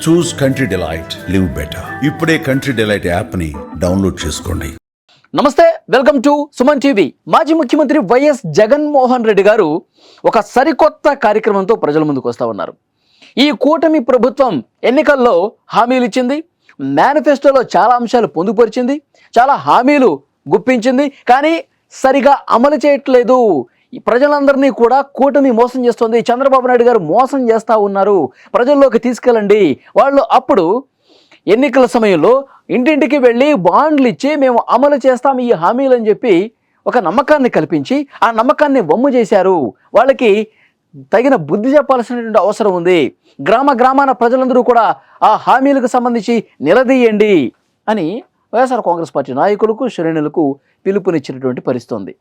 చూస్ country delight, live better. ఇప్పుడే country delight యాప్ని download చేసుకోండి. నమస్తే, వెల్కమ్ టు సుమన్ టీవీ. మాజీ ముఖ్యమంత్రి వైఎస్ జగన్మోహన్ రెడ్డి గారు ఒక సరికొత్త కార్యక్రమంతో ప్రజల ముందుకు వస్తూ ఉన్నారు. ఈ కూటమి ప్రభుత్వం ఎన్నికల్లో హామీలు ఇచ్చింది, మేనిఫెస్టోలో చాలా అంశాలు పొందుపరిచింది, చాలా హామీలు గుప్పించింది, కానీ సరిగా అమలు చేయట్లేదు. ఈ ప్రజలందరినీ కూడా కూటమి మోసం చేస్తుంది. చంద్రబాబు నాయుడు గారు మోసం చేస్తూ ఉన్నారు, ప్రజల్లోకి తీసుకెళ్ళండి. వాళ్ళు అప్పుడు ఎన్నికల సమయంలో ఇంటింటికి వెళ్ళి బాండ్లు ఇచ్చి మేము అమలు చేస్తాం ఈ హామీలు అని చెప్పి ఒక నమ్మకాన్ని కల్పించి ఆ నమ్మకాన్ని వమ్ము చేశారు. వాళ్ళకి తగిన బుద్ధి చెప్పాల్సినటువంటి అవసరం ఉంది. గ్రామాన ప్రజలందరూ కూడా ఆ హామీలకు సంబంధించి నిలదీయండి అని వైఎస్ఆర్ కాంగ్రెస్ పార్టీ నాయకులకు, శ్రేణులకు పిలుపునిచ్చినటువంటి పరిస్థితి ఉంది.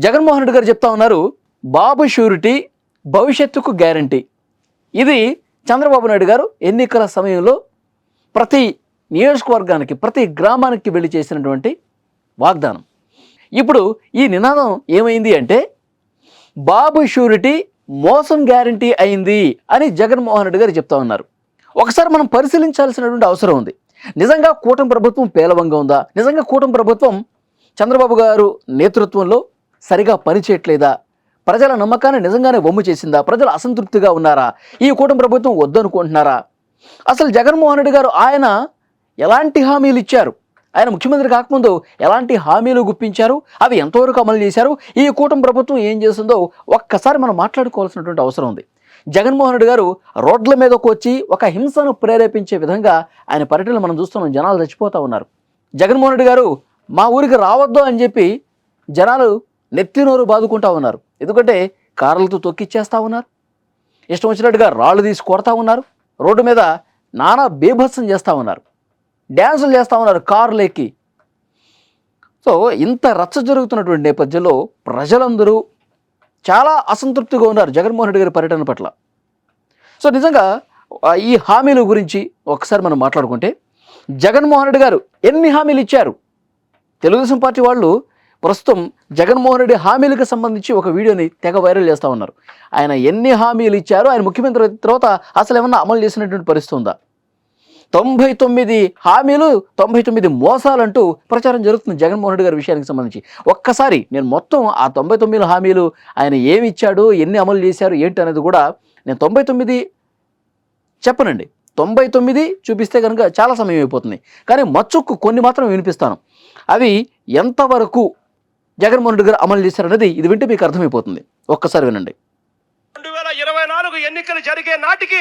జగన్మోహన్ రెడ్డి గారు చెప్తా ఉన్నారు, బాబు షూరిటీ భవిష్యత్తుకు గ్యారంటీ. ఇది చంద్రబాబు నాయుడు గారు ఎన్నికల సమయంలో ప్రతి నియోజకవర్గానికి, ప్రతి గ్రామానికి వెళ్ళి చేసినటువంటి వాగ్దానం. ఇప్పుడు ఈ నినాదం ఏమైంది అంటే బాబు షూరిటీ మోసం గ్యారంటీ అయింది అని జగన్మోహన్ రెడ్డి గారు చెప్తా ఉన్నారు. ఒకసారి మనం పరిశీలించాల్సినటువంటి అవసరం ఉంది. నిజంగా కూటమి ప్రభుత్వం పేలవంగా ఉందా? నిజంగా కూటమి ప్రభుత్వం చంద్రబాబు గారు నేతృత్వంలో సరిగా పనిచేయట్లేదా? ప్రజల నమ్మకాన్ని నిజంగానే వమ్ము చేసిందా? ప్రజలు అసంతృప్తిగా ఉన్నారా? ఈ కూటమి ప్రభుత్వం వద్దనుకుంటున్నారా? అసలు జగన్మోహన్ రెడ్డి గారు ఆయన ఎలాంటి హామీలు ఇచ్చారు? ఆయన ముఖ్యమంత్రి కాకముందు ఎలాంటి హామీలు గుప్పించారు? అవి ఎంతవరకు అమలు చేశారు? ఈ కూటమి ప్రభుత్వం ఏం చేస్తుందో ఒక్కసారి మనం మాట్లాడుకోవాల్సినటువంటి అవసరం ఉంది. జగన్మోహన్ రెడ్డి గారు రోడ్ల మీదకు వచ్చి ఒక హింసను ప్రేరేపించే విధంగా ఆయన పర్యటనలు మనం చూస్తున్నాం. జనాలు చచ్చిపోతూ ఉన్నారు. జగన్మోహన్ రెడ్డి గారు మా ఊరికి రావద్దు అని చెప్పి జనాలు నెత్తినోరు బాదుకుంటా ఉన్నారు. ఎందుకంటే కార్లతో తొక్కిచ్చేస్తూ ఉన్నారు, ఇష్టం వచ్చినట్టుగా రాళ్ళు తీసి కొడతా ఉన్నారు, రోడ్డు మీద నానా బీభత్సం చేస్తూ ఉన్నారు, డ్యాన్సులు చేస్తూ ఉన్నారు కార్లు ఎక్కి. సో ఇంత రచ్చ జరుగుతున్నటువంటి నేపథ్యంలో ప్రజలందరూ చాలా అసంతృప్తిగా ఉన్నారు జగన్మోహన్ రెడ్డి గారి పర్యటన పట్ల. సో నిజంగా ఈ హామీల గురించి ఒకసారి మనం మాట్లాడుకుంటే, జగన్మోహన్ రెడ్డి గారు ఎన్ని హామీలు ఇచ్చారు? తెలుగుదేశం పార్టీ వాళ్ళు ప్రస్తుతం జగన్మోహన్ రెడ్డి హామీలకు సంబంధించి ఒక వీడియోని తెగ వైరల్ చేస్తూ ఉన్నారు. ఆయన ఎన్ని హామీలు ఇచ్చారు, ఆయన ముఖ్యమంత్రి తర్వాత అసలు ఏమన్నా అమలు చేసినటువంటి పరిస్థితి ఉందా? 99 హామీలు, 99 మోసాలంటూ ప్రచారం జరుగుతుంది జగన్మోహన్ రెడ్డి గారి విషయానికి సంబంధించి. ఒక్కసారి నేను మొత్తం ఆ 99 హామీలు ఆయన ఏమి ఇచ్చాడు, ఎన్ని అమలు చేశారు, ఏంటి అనేది కూడా నేను 99 చెప్పనండి. 99 చూపిస్తే కనుక చాలా సమయం అయిపోతుంది. కానీ మచ్చుకు కొన్ని మాత్రం వినిపిస్తాను. అవి ఎంతవరకు జగన్మోహన్ రెడ్డి గారు అమలు చేశారనేది ఇది వింటే మీకు అర్థమైపోతుంది. ఒక్కసారి వినండి. 2024 ఎన్నికలు జరిగే నాటికి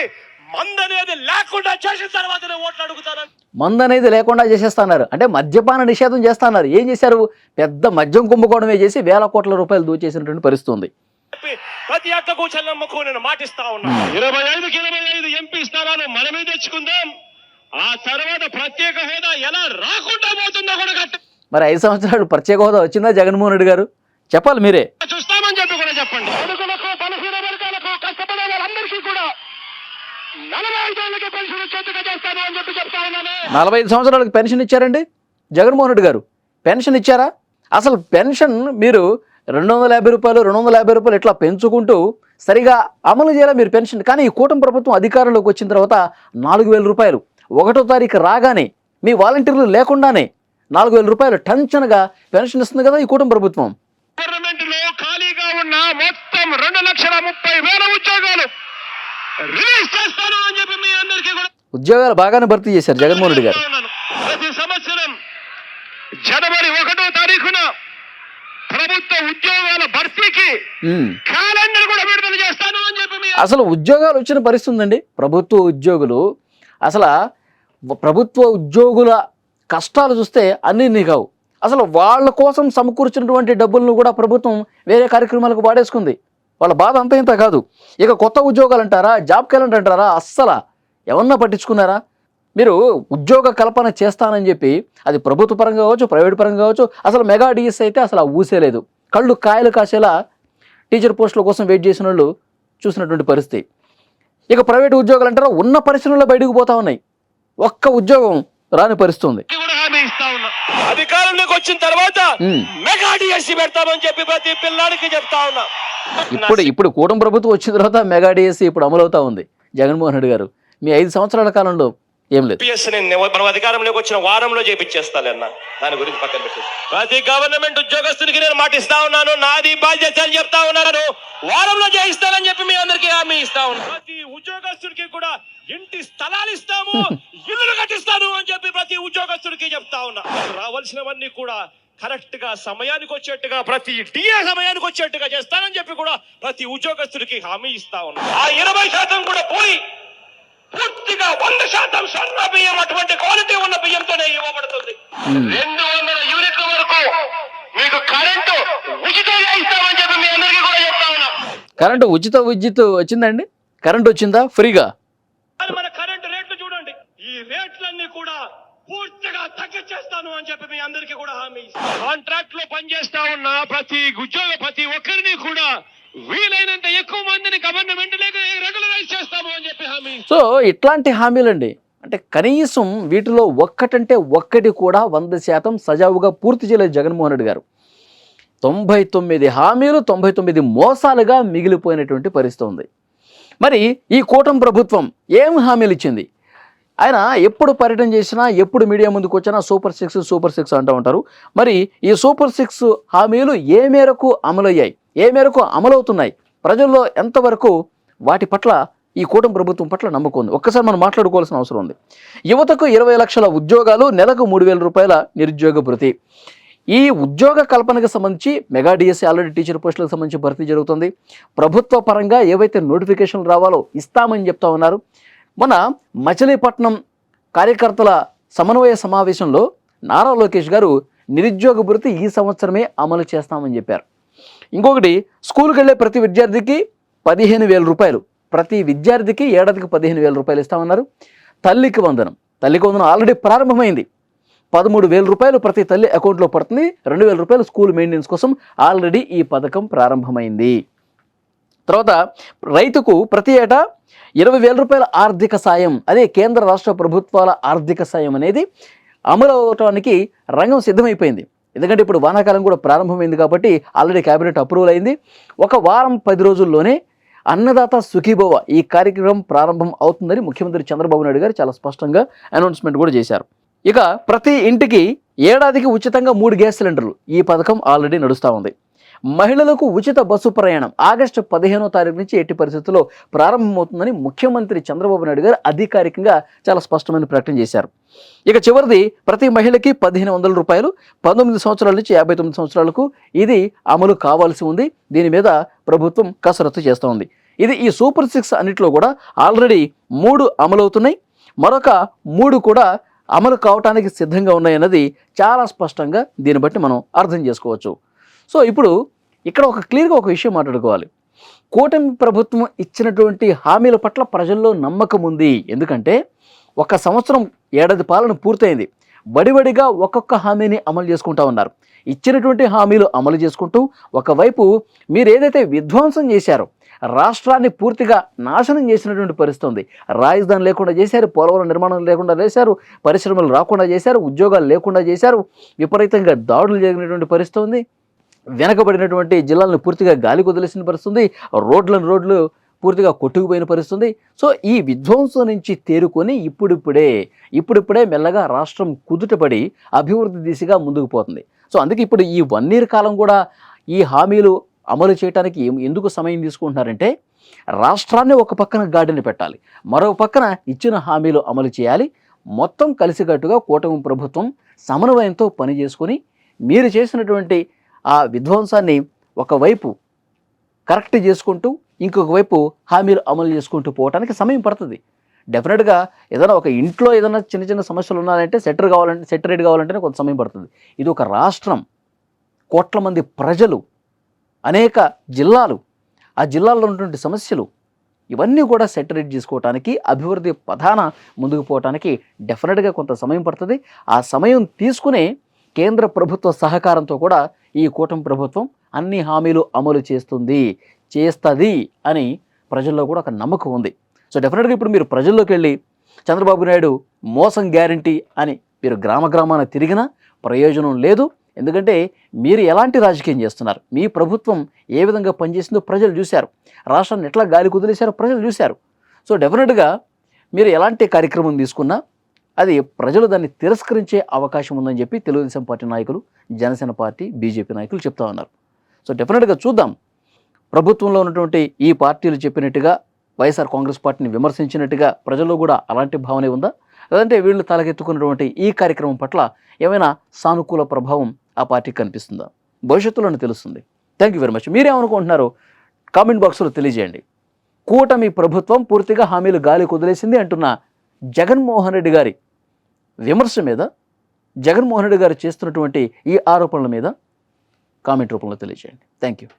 మందనేది లేకుండా చేసిన తర్వాతనే ఓట్లు అడుగుతానని. మందనేది లేకుండా చేసేస్తున్నారు అంటే మద్యపాన నిషేధం చేస్తున్నారు. ఏం చేశారు? పెద్ద మద్యం కుంభకోణమే చేసి వేల కోట్ల రూపాయలు దోచేసినటువంటి పరిస్థితి ఉంది. ప్రతి అక్కకు చెల్లమ్మకు నేను మాటిస్తా ఉన్నా, 25కి 25 ఎంపీ స్థానాలు మనమే తెచ్చుకుందాం. ఆ తర్వాత ప్రత్యేక హోదా ఎలా రాకుండా పోతుందో కూడా మరి 5 సంవత్సరాలు ప్రత్యేక హోదా వచ్చిందా జగన్మోహన్ రెడ్డి గారు? చెప్పాలి మీరే. చూస్తామని చెప్పి కూడా చెప్పండి. కొడుకులకు, బలహీన వర్గాలకు, కష్టపడే వాళ్ళందరికీ కూడా 45 ఏళ్ళకి పెన్షన్ ఇచ్చేట్టుగా చేస్తాను అని చెప్పి చెప్తా ఉన్నాను. 45 సంవత్సరాలకు పెన్షన్ ఇచ్చారండి జగన్మోహన్ రెడ్డి గారు? పెన్షన్ ఇచ్చారా? అసలు పెన్షన్ మీరు 250 రూపాయలు, 250 రూపాయలు ఇట్లా పెంచుకుంటూ సరిగా అమలు చేయాలి మీరు పెన్షన్. కానీ ఈ కూటమి ప్రభుత్వం అధికారంలోకి వచ్చిన తర్వాత 4000 రూపాయలు 1వ తారీఖు రాగానే మీ వాలంటీర్లు లేకుండానే 4000 రూపాయలు టెన్షన్గా పెన్షన్ ఇస్తుంది కదా ఈ కూటమి ప్రభుత్వం. గవర్నమెంట్ లో ఖాళీగా ఉన్న మొత్తం 2,30,000 ఉద్యోగాలు రిలీజ్ చేస్తాను అని చెప్పి మీ అందరికీ కూడా ఉద్యోగాలు బాగానే భర్తీ చేశారు జగన్మోహన్ రెడ్డి గారు. ప్రతి సంవత్సరం జనవరి 1వ తారీఖున ప్రభుత్వ ఉద్యోగాల భర్తీకి క్యాలెండర్ కూడా విడుదల చేస్తాను అని చెప్పి అసలు ఉద్యోగాలు వచ్చిన పరిస్థితి ఉందండి. ప్రభుత్వ ఉద్యోగులు అసలు ప్రభుత్వ ఉద్యోగుల కష్టాలు చూస్తే అన్నీ కావు. అసలు వాళ్ళ కోసం సమకూర్చినటువంటి డబ్బులను కూడా ప్రభుత్వం వేరే కార్యక్రమాలకు వాడేసుకుంది. వాళ్ళ బాధ అంత ఇంత కాదు. ఇక కొత్త ఉద్యోగాలు అంటారా, జాబ్ క్యాలెండర్ అంటారా, అస్సలు ఎవరన్నా పట్టించుకున్నారా? మీరు ఉద్యోగ కల్పన చేస్తానని చెప్పి అది ప్రభుత్వ పరంగా కావచ్చు, ప్రైవేట్ పరంగా కావచ్చు, అసలు మెగా డిఎస్ అయితే అసలు ఊసేలేదు. కళ్ళు కాయలు కాసేలా టీచర్ పోస్టుల కోసం వెయిట్ చేసిన వాళ్ళు చూసినటువంటి పరిస్థితి. ఇక ప్రైవేట్ ఉద్యోగాలు అంటారా ఉన్న పరిశ్రమలో బయటకు పోతా ఉన్నాయి. ఒక్క ఉద్యోగం రాని పరిస్థితి. అధికారంలోకి వచ్చిన తర్వాత మెగా డిఎస్సి పెడతామని చెప్పి ప్రతి పిల్లాడికి చెప్తా ఉన్నా. ఇప్పుడు కూటమి ప్రభుత్వం వచ్చిన తర్వాత మెగా డిఎస్సి ఇప్పుడు అమలవుతా ఉంది. జగన్మోహన్ రెడ్డి గారు మీ 5 సంవత్సరాల కాలంలో ఏం లేదు. మనం అధికారంలోకి వచ్చిన వారంలో చేపించేస్తాలన్న దాని గురించి పక్కన పెట్టి ప్రతి గవర్నమెంట్ ఉద్యోగస్తునికి నేను మాట ఇస్తా ఉన్నాను, నాది బాధ్యత అని చెప్తా ఉన్నాను, వారంలో చేయిస్తానని చెప్పి మీ అందరికీ హామీ ఇస్తా ఉన్నాను. ప్రతి ఉద్యోగస్తుడికి కూడా ఇంటి స్థలాలు ఇస్తాము, ఇల్లు కట్టిస్తాను అని చెప్పి ప్రతి ఉద్యోగస్తుడికి చెప్తా ఉన్నా. రావాల్సినవన్నీ కూడా కరెక్ట్ గా సమయానికి వచ్చేట్టుగా, ప్రతి డిఏ సమయానికి వచ్చేట్టుగా చేస్తానని చెప్పి కూడా ప్రతి ఉద్యోగస్తుడికి హామీ ఇస్తా ఉన్నా. ఆ 20% కూడా పోయి పూర్తిగా 100% సన్న బియ్యం, అటువంటి క్వాలిటీ ఉన్న బియ్యంతోనే ఇవ్వబడుతుంది. 200 యూనిట్ల వరకు మీకు కరెంటు ఉచితంగా ఇస్తామని చెప్పి మీ అందరికీ కూడా చెప్తా ఉన్నా. కరెంటు విద్యుత్ వచ్చిందండి? కరెంట్ వచ్చిందా ఫ్రీగా? మన కరెంటు రేట్లు చూడండి, ఈ రేట్లన్నీ కూడా పూర్తిగా తగ్గించేస్తాను అని చెప్పి మీ అందరికీ కూడా హామీ ఇస్తాను. కాంట్రాక్ట్ లో పనిచేస్తా ఉన్న ప్రతి ఒక్కరిని కూడా వీలైనంత ఎక్కువ మందిని గవర్నమెంట్ రెగ్యులరైజ్ చేస్తాము అని చెప్పి హామీ. సో ఇట్లాంటి హామీలండి, అంటే కనీసం వీటిలో ఒక్కటంటే ఒక్కటి కూడా 100% సజావుగా పూర్తి చేయలేదు జగన్మోహన్ రెడ్డి గారు. 99 హామీలు 99 మోసాలుగా మిగిలిపోయినటువంటి పరిస్థితి ఉంది. మరి ఈ కూటమి ప్రభుత్వం ఏం హామీలు ఇచ్చింది? ఆయన ఎప్పుడు పర్యటన చేసినా, ఎప్పుడు మీడియా ముందుకు వచ్చినా సూపర్ సిక్స్ అంటూ ఉంటారు. మరి ఈ సూపర్ 6 హామీలు ఏ మేరకు అమలయ్యాయి, ఏ మేరకు అమలవుతున్నాయి, ప్రజల్లో ఎంతవరకు వాటి పట్ల ఈ కూటమి ప్రభుత్వం పట్ల నమ్మకం ఉంది? ఒక్కసారి మనం మాట్లాడుకోవాల్సిన అవసరం ఉంది. యువతకు 20 లక్షల ఉద్యోగాలు, నెలకు 3,000 రూపాయల నిరుద్యోగ భృతి. ఈ ఉద్యోగ కల్పనకు సంబంధించి మెగా డిఎస్సీ ఆల్రెడీ టీచర్ పోస్టులకు సంబంధించి భర్తీ జరుగుతుంది. ప్రభుత్వ పరంగా ఏవైతే నోటిఫికేషన్లు రావాలో ఇస్తామని చెప్తా ఉన్నారు. మన మచిలీపట్నం కార్యకర్తల సమన్వయ సమావేశంలో నారా లోకేష్ గారు నిరుద్యోగ భృతి ఈ సంవత్సరమే అమలు చేస్తామని చెప్పారు. ఇంకొకటి, స్కూల్కి వెళ్ళే ప్రతి విద్యార్థికి 15,000 రూపాయలు, ప్రతి విద్యార్థికి ఏడాదికి 15,000 రూపాయలు ఇస్తామన్నారు. తల్లికి వందనం ఆల్రెడీ ప్రారంభమైంది. 13,000 రూపాయలు ప్రతి తల్లి అకౌంట్లో పడుతుంది. 2,000 రూపాయలు స్కూల్ మెయింటెనెన్స్ కోసం ఆల్రెడీ ఈ పథకం ప్రారంభమైంది. తర్వాత రైతుకు ప్రతి ఏటా 20,000 రూపాయల ఆర్థిక సాయం, అదే కేంద్ర రాష్ట్ర ప్రభుత్వాల ఆర్థిక సాయం అనేది అమలు అవడానికి రంగం సిద్ధమైపోయింది. ఎందుకంటే ఇప్పుడు వానాకాలం కూడా ప్రారంభమైంది కాబట్టి ఆల్రెడీ కేబినెట్ అప్రూవల్ అయింది. ఒక వారం 10 రోజుల్లోనే అన్నదాత సుఖీభవ ఈ కార్యక్రమం ప్రారంభం అవుతుందని ముఖ్యమంత్రి చంద్రబాబు నాయుడు గారు చాలా స్పష్టంగా అనౌన్స్మెంట్ కూడా చేశారు. ఇక ప్రతి ఇంటికి ఏడాదికి ఉచితంగా 3 గ్యాస్ సిలిండర్లు, ఈ పథకం ఆల్రెడీ నడుస్తూ ఉంది. మహిళలకు ఉచిత బస్సు ప్రయాణం ఆగస్టు 15వ తారీఖు నుంచి ఎట్టి పరిస్థితుల్లో ప్రారంభమవుతుందని ముఖ్యమంత్రి చంద్రబాబు నాయుడు గారు అధికారికంగా చాలా స్పష్టమైన ప్రకటన చేశారు. ఇక చివరిది, ప్రతి మహిళకి 1,500 రూపాయలు 19 సంవత్సరాల నుంచి 59 సంవత్సరాలకు ఇది అమలు కావాల్సి ఉంది. దీని మీద ప్రభుత్వం కసరత్తు చేస్తూ ఉంది. ఇది ఈ సూపర్ 6 అన్నింటిలో కూడా ఆల్రెడీ 3 అమలవుతున్నాయి, మరొక 3 కూడా అమలు కావటానికి సిద్ధంగా ఉన్నాయన్నది చాలా స్పష్టంగా దీన్ని బట్టి మనం అర్థం చేసుకోవచ్చు. సో ఇప్పుడు ఇక్కడ క్లియర్గా ఒక విషయం మాట్లాడుకోవాలి. కూటమి ప్రభుత్వం ఇచ్చినటువంటి హామీల పట్ల ప్రజల్లో నమ్మకం ఉంది. ఎందుకంటే 1 సంవత్సరం ఏడాది పాలన పూర్తయింది. బడిబడిగా ఒక్కొక్క హామీని అమలు చేసుకుంటూ ఉన్నారు. ఇచ్చినటువంటి హామీలు అమలు చేసుకుంటూ ఒకవైపు మీరు ఏదైతే విధ్వంసం చేశారో, రాష్ట్రాన్ని పూర్తిగా నాశనం చేసినటువంటి పరిస్థితి ఉంది. రాజధాని లేకుండా చేశారు, పోలవరం నిర్మాణం లేకుండా చేశారు, పరిశ్రమలు రాకుండా చేశారు, ఉద్యోగాలు లేకుండా చేశారు, విపరీతంగా దాడులు జరిగినటువంటి పరిస్థితి ఉంది. వెనకబడినటువంటి జిల్లాలను పూర్తిగా గాలి వదిలేసిన పరిస్థితుంది, రోడ్లు పూర్తిగా కొట్టుకుపోయిన పరిస్థితుంది. సో ఈ విధ్వంసం నుంచి తేరుకొని ఇప్పుడిప్పుడే మెల్లగా రాష్ట్రం కుదుటపడి అభివృద్ధి దిశగా ముందుకు పోతుంది. సో అందుకే ఇప్పుడు ఈ 1 year కాలం కూడా ఈ హామీలు అమలు చేయడానికి ఎందుకు సమయం తీసుకుంటున్నారంటే, రాష్ట్రాన్ని ఒక పక్కన గాడిని పెట్టాలి, మరో పక్కన ఇచ్చిన హామీలు అమలు చేయాలి. మొత్తం కలిసికట్టుగా కూటమి ప్రభుత్వం సమన్వయంతో పనిచేసుకొని మీరు చేసినటువంటి ఆ విధ్వంసాన్ని ఒకవైపు కరెక్ట్ చేసుకుంటూ ఇంకొక వైపు హామీలు అమలు చేసుకుంటూ పోవడానికి సమయం పడుతుంది. డెఫినెట్గా ఏదైనా ఒక ఇంట్లో ఏదైనా చిన్న సమస్యలు ఉన్నాయంటే సెటరేట్ కావాలంటేనే కొంత సమయం పడుతుంది. ఇది ఒక రాష్ట్రం, కోట్ల మంది ప్రజలు, అనేక జిల్లాలు, ఆ జిల్లాల్లో ఉన్నటువంటి సమస్యలు, ఇవన్నీ కూడా సెటరేట్ చేసుకోవడానికి, అభివృద్ధి పథాన ముందుకు పోవడానికి డెఫినెట్గా కొంత సమయం పడుతుంది. ఆ సమయం తీసుకునే కేంద్ర ప్రభుత్వ సహకారంతో కూడా ఈ కూటమి ప్రభుత్వం అన్ని హామీలు అమలు చేస్తుంది అని ప్రజల్లో కూడా ఒక నమ్మకం ఉంది. సో డెఫినెట్గా ఇప్పుడు మీరు ప్రజల్లోకి వెళ్ళి చంద్రబాబు నాయుడు మోసం గ్యారంటీ అని మీరు గ్రామాన తిరిగినా ప్రయోజనం లేదు. ఎందుకంటే మీరు ఎలాంటి రాజకీయం చేస్తున్నారు, మీ ప్రభుత్వం ఏ విధంగా పనిచేసిందో ప్రజలు చూశారు, రాష్ట్రాన్ని ఎట్లా గాలి కుదిలేశారో ప్రజలు చూశారు. సో డెఫినెట్గా మీరు ఎలాంటి కార్యక్రమం తీసుకున్నా అది ప్రజలు దాన్ని తిరస్కరించే అవకాశం ఉందని చెప్పి తెలుగుదేశం పార్టీ నాయకులు, జనసేన పార్టీ, బీజేపీ నాయకులు చెప్తా ఉన్నారు. సో డెఫినెట్గా చూద్దాం, ప్రభుత్వంలో ఉన్నటువంటి ఈ పార్టీలు చెప్పినట్టుగా వైఎస్ఆర్ కాంగ్రెస్ పార్టీని విమర్శించినట్టుగా ప్రజల్లో కూడా అలాంటి భావనే ఉందా, లేదంటే వీళ్ళు తలకెత్తుకున్నటువంటి ఈ కార్యక్రమం పట్ల ఏమైనా సానుకూల ప్రభావం ఆ పార్టీకి కనిపిస్తుందా, భవిష్యత్తులోనే తెలుస్తుంది. Thank you very much. మీరేమనుకుంటున్నారో కామెంట్ బాక్స్లో తెలియజేయండి. కూటమి ప్రభుత్వం పూర్తిగా హామీలు గాలి కుదిలేసింది అంటున్న జగన్మోహన్ రెడ్డి గారి విమర్శ మీద, జగన్మోహన్ రెడ్డి గారు చేస్తున్నటువంటి ఈ ఆరోపణల మీద కామెంట్ రూపంలో తెలియజేయండి. Thank you.